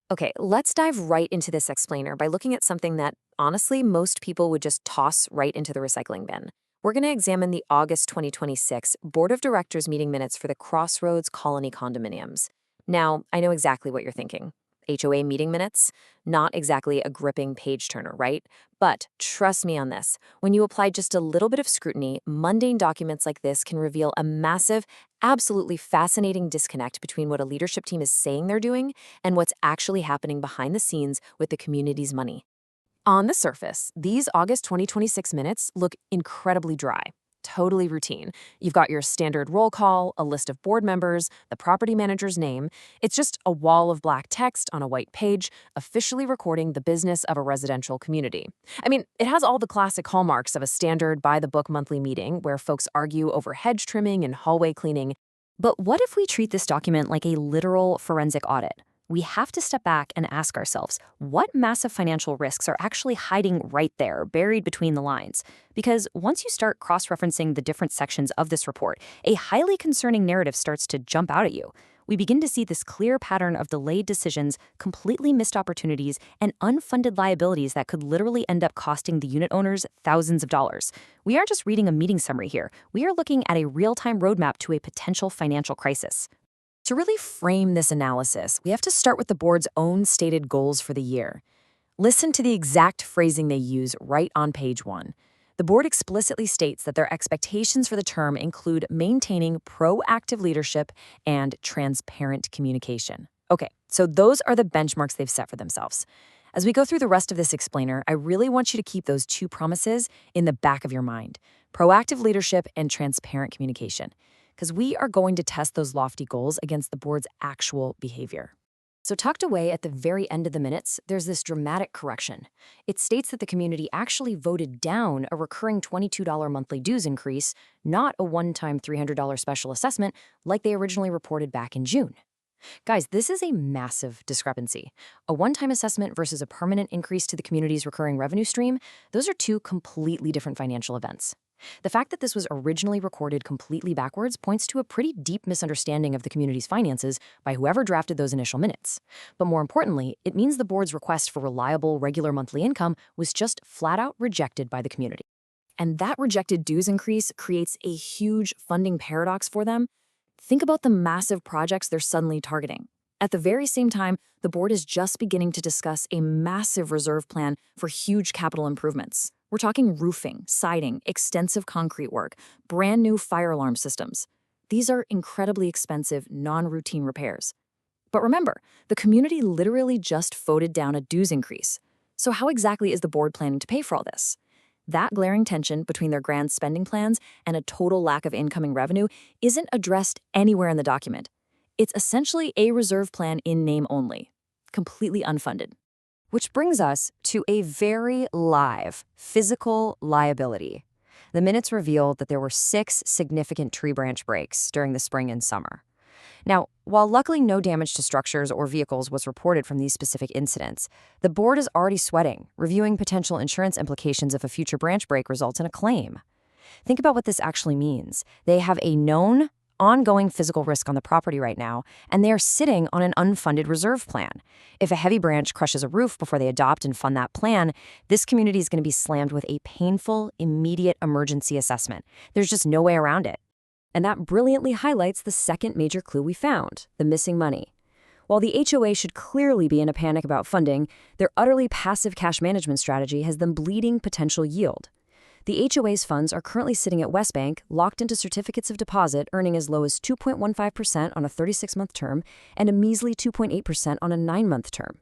Okay, let's dive right into this explainer by looking at something that, honestly, most people would just toss right into the recycling bin. We're going to examine the August 2026 Board of Directors meeting minutes for the Crossroads Colony Condominiums. Now, I know exactly what you're thinking. HOA meeting minutes? Not exactly a gripping page turner, right? But trust me on this. When you apply just a little bit of scrutiny, mundane documents like this can reveal a massive, absolutely fascinating disconnect between what a leadership team is saying they're doing and what's actually happening behind the scenes with the community's money. On the surface, these August 2026 minutes look incredibly dry. Totally routine. You've got your standard roll call, a list of board members, the property manager's name. It's just a wall of black text on a white page, officially recording the business of a residential community. I mean, it has all the classic hallmarks of a standard by-the-book monthly meeting where folks argue over hedge trimming and hallway cleaning. But what if we treat this document like a literal forensic audit? We have to step back and ask ourselves, what massive financial risks are actually hiding right there, buried between the lines? Because once you start cross-referencing the different sections of this report, a highly concerning narrative starts to jump out at you. We begin to see this clear pattern of delayed decisions, completely missed opportunities, and unfunded liabilities that could literally end up costing the unit owners thousands of dollars. We aren't just reading a meeting summary here. We are looking at a real-time roadmap to a potential financial crisis. To really frame this analysis, we have to start with the board's own stated goals for the year. Listen to the exact phrasing they use right on page 1. The board explicitly states that their expectations for the term include maintaining proactive leadership and transparent communication. Okay, so those are the benchmarks they've set for themselves. As we go through the rest of this explainer, I really want you to keep those two promises in the back of your mind: proactive leadership and transparent communication, because we are going to test those lofty goals against the board's actual behavior. So tucked away at the very end of the minutes, there's this dramatic correction. It states that the community actually voted down a recurring $22 monthly dues increase, not a one-time $300 special assessment like they originally reported back in June. Guys, this is a massive discrepancy. A one-time assessment versus a permanent increase to the community's recurring revenue stream, those are two completely different financial events. The fact that this was originally recorded completely backwards points to a pretty deep misunderstanding of the community's finances by whoever drafted those initial minutes. But more importantly, it means the board's request for reliable, regular monthly income was just flat-out rejected by the community. And that rejected dues increase creates a huge funding paradox for them. Think about the massive projects they're suddenly targeting. At the very same time, the board is just beginning to discuss a massive reserve plan for huge capital improvements. We're talking roofing, siding, extensive concrete work, brand new fire alarm systems. These are incredibly expensive, non-routine repairs. But remember, the community literally just voted down a dues increase. So how exactly is the board planning to pay for all this? That glaring tension between their grand spending plans and a total lack of incoming revenue isn't addressed anywhere in the document. It's essentially a reserve plan in name only, completely unfunded. Which brings us to a very live physical liability. The minutes revealed that there were 6 significant tree branch breaks during the spring and summer. Now, while luckily no damage to structures or vehicles was reported from these specific incidents, the board is already sweating, reviewing potential insurance implications if a future branch break results in a claim. Think about what this actually means. They have a known, ongoing physical risk on the property right now, and they are sitting on an unfunded reserve plan. If a heavy branch crushes a roof before they adopt and fund that plan, this community is going to be slammed with a painful, immediate emergency assessment. There's just no way around it. And that brilliantly highlights the second major clue we found: the missing money. While the HOA should clearly be in a panic about funding, their utterly passive cash management strategy has them bleeding potential yield. The HOA's funds are currently sitting at Westbank, locked into certificates of deposit earning as low as 2.15% on a 36-month term and a measly 2.8% on a 9-month term.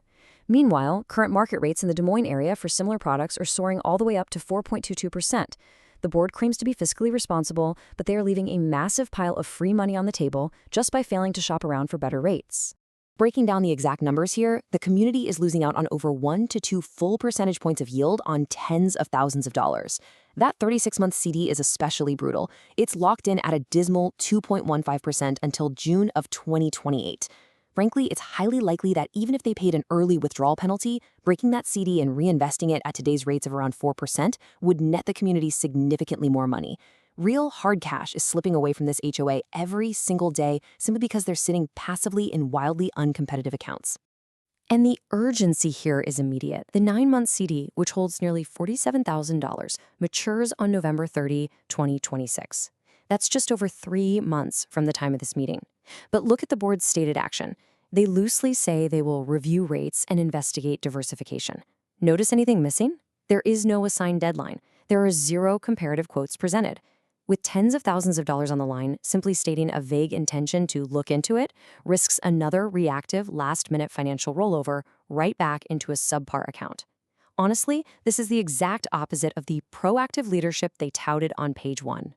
Meanwhile, current market rates in the Des Moines area for similar products are soaring all the way up to 4.22%. The board claims to be fiscally responsible, but they are leaving a massive pile of free money on the table just by failing to shop around for better rates. Breaking down the exact numbers here, the community is losing out on over 1 to 2 full percentage points of yield on tens of thousands of dollars. That 36-month CD is especially brutal. It's locked in at a dismal 2.15% until June of 2028. Frankly, it's highly likely that even if they paid an early withdrawal penalty, breaking that CD and reinvesting it at today's rates of around 4% would net the community significantly more money. Real hard cash is slipping away from this HOA every single day simply because they're sitting passively in wildly uncompetitive accounts. And the urgency here is immediate. The 9-month CD, which holds nearly $47,000, matures on November 30, 2026. That's just over 3 months from the time of this meeting. But look at the board's stated action. They loosely say they will review rates and investigate diversification. Notice anything missing? There is no assigned deadline. There are 0 comparative quotes presented. With tens of thousands of dollars on the line, simply stating a vague intention to look into it risks another reactive, last-minute financial rollover right back into a subpar account. Honestly, this is the exact opposite of the proactive leadership they touted on page 1.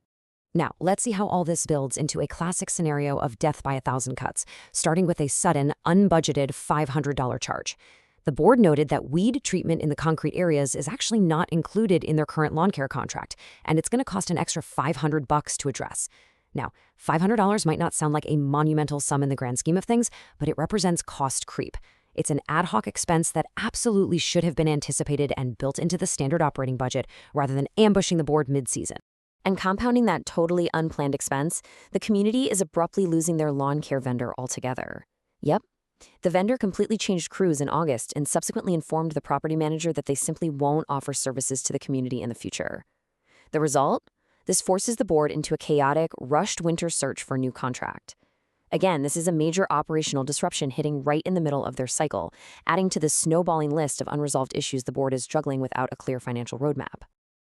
Now, let's see how all this builds into a classic scenario of death by 1,000 cuts, starting with a sudden, unbudgeted $500 charge. The board noted that weed treatment in the concrete areas is actually not included in their current lawn care contract, and it's going to cost an extra $500 to address. Now, $500 might not sound like a monumental sum in the grand scheme of things, but it represents cost creep. It's an ad hoc expense that absolutely should have been anticipated and built into the standard operating budget rather than ambushing the board mid-season. And compounding that totally unplanned expense, the community is abruptly losing their lawn care vendor altogether. Yep. The vendor completely changed crews in August and subsequently informed the property manager that they simply won't offer services to the community in the future. The result? This forces the board into a chaotic, rushed winter search for a new contract. Again, this is a major operational disruption hitting right in the middle of their cycle, adding to the snowballing list of unresolved issues the board is juggling without a clear financial roadmap.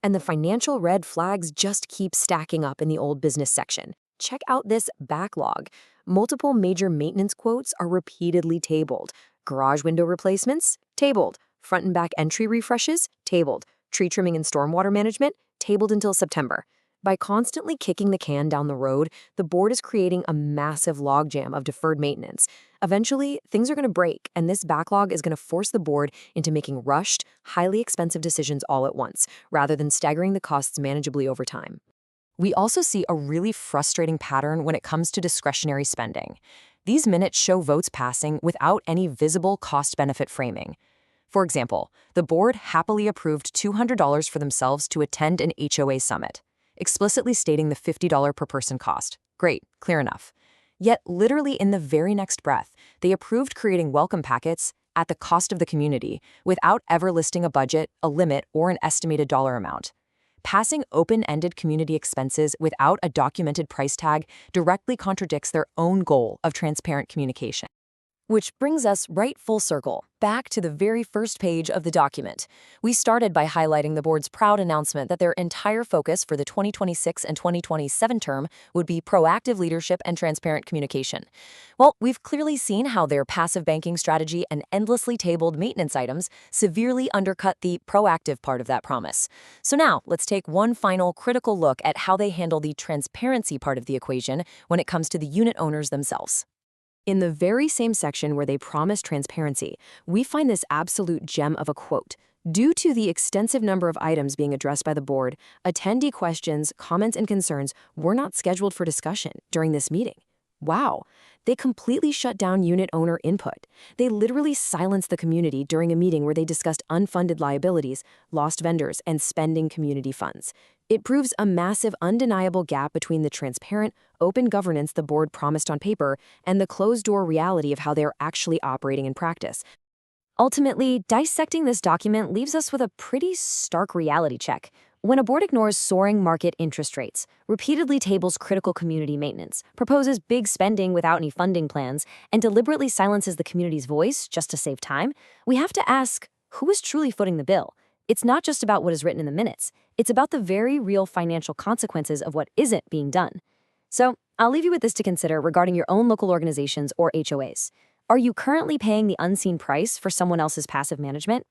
And the financial red flags just keep stacking up in the old business section. Check out this backlog. Multiple major maintenance quotes are repeatedly tabled. Garage window replacements? Tabled. Front and back entry refreshes? Tabled. Tree trimming and stormwater management? Tabled until September. By constantly kicking the can down the road, the board is creating a massive logjam of deferred maintenance. Eventually, things are going to break, and this backlog is going to force the board into making rushed, highly expensive decisions all at once, rather than staggering the costs manageably over time. We also see a really frustrating pattern when it comes to discretionary spending. These minutes show votes passing without any visible cost-benefit framing. For example, the board happily approved $200 for themselves to attend an HOA summit, explicitly stating the $50 per person cost. Great, clear enough. Yet, literally in the very next breath, they approved creating welcome packets at the cost of the community without ever listing a budget, a limit, or an estimated dollar amount. Passing open-ended community expenses without a documented price tag directly contradicts their own goal of transparent communication. Which brings us right full circle, back to the very first page of the document. We started by highlighting the board's proud announcement that their entire focus for the 2026 and 2027 term would be proactive leadership and transparent communication. Well, we've clearly seen how their passive banking strategy and endlessly tabled maintenance items severely undercut the proactive part of that promise. So now, let's take one final critical look at how they handle the transparency part of the equation when it comes to the unit owners themselves. In the very same section where they promise transparency, we find this absolute gem of a quote. Due to the extensive number of items being addressed by the board, attendee questions, comments, and concerns were not scheduled for discussion during this meeting. Wow, they completely shut down unit owner input. They literally silenced the community during a meeting where they discussed unfunded liabilities, lost vendors, and spending community funds. It proves a massive, undeniable gap between the transparent, open governance the board promised on paper and the closed-door reality of how they are actually operating in practice. Ultimately, dissecting this document leaves us with a pretty stark reality check. When a board ignores soaring market interest rates, repeatedly tables critical community maintenance, proposes big spending without any funding plans, and deliberately silences the community's voice just to save time, we have to ask, who is truly footing the bill? It's not just about what is written in the minutes. It's about the very real financial consequences of what isn't being done. So, I'll leave you with this to consider regarding your own local organizations or HOAs. Are you currently paying the unseen price for someone else's passive management?